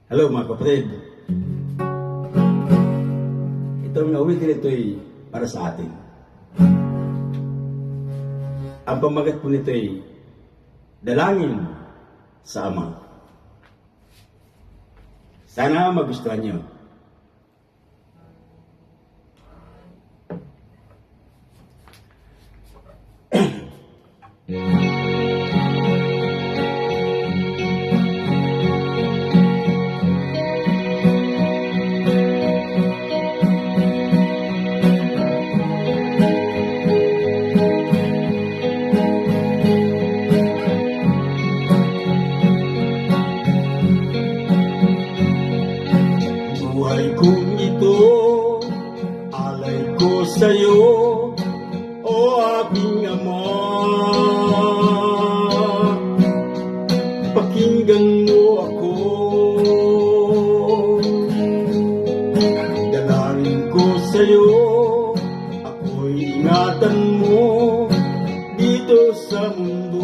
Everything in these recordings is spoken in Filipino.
Hello mga kapatid. Itong awitin ito ay para sa atin. Ang pamagat po nito ay Dalangin sa Ama. Sana magustuhan niyo. Buhay kong ito, alay ko sa'yo, o aking Ama. Pakinggan mo ako, dalangin ko sa'yo, ako'y ingatan mo dito sa mundong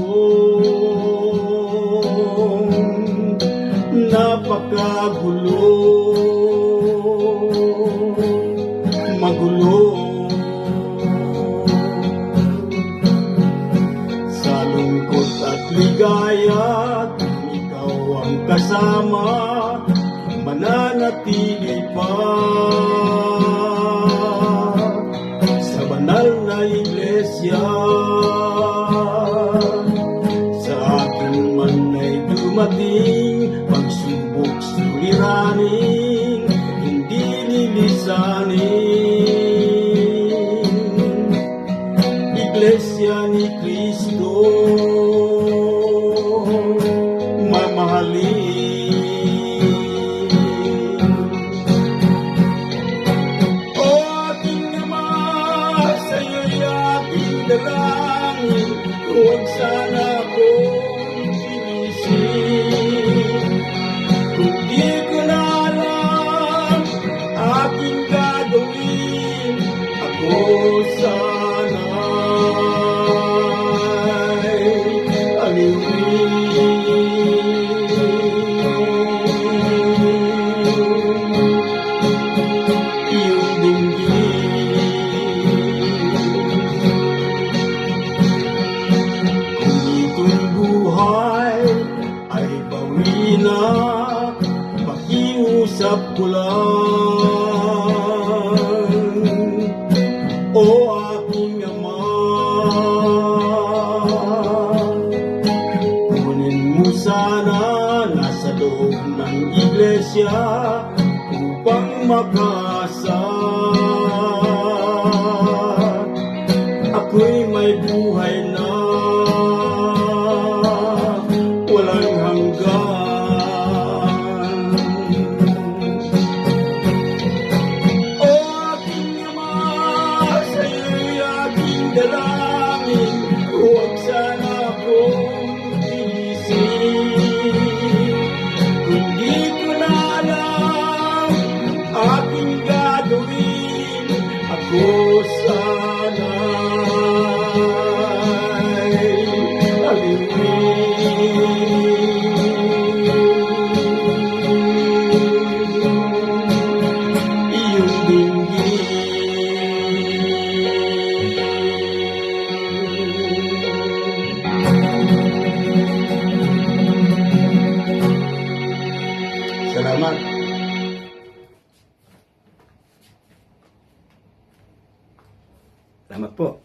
napakagulo. Magulo sa lungkot at ligaya, ikaw ang kasama, mananatili pa sa banal na iglesia. Sa akin man ay dumating pagsubok, suliranin, hindi lilisanin. Iglesia ni Cristo, mamahalin. O aking Ama, sa'yo'y aking dalangin, huwag sana akong sinisin. Kung di ko na alam aking gagawin, ako sana'y aliwin. Iyong dinggin, kung itong buhay ay bawi na, pakiusap ko lang, o aking Ama. Kunin mo sana nasa loob ng iglesia upang makaasa ako'y may buhay na walang hanggan. O aking Ama, sa'yo'y aking dalangin, huwag sana akong tinisin. Kung di ko na alam aking gagawin, ako sana'y aliwin. Iyong dinggin, salamat. Salamat po.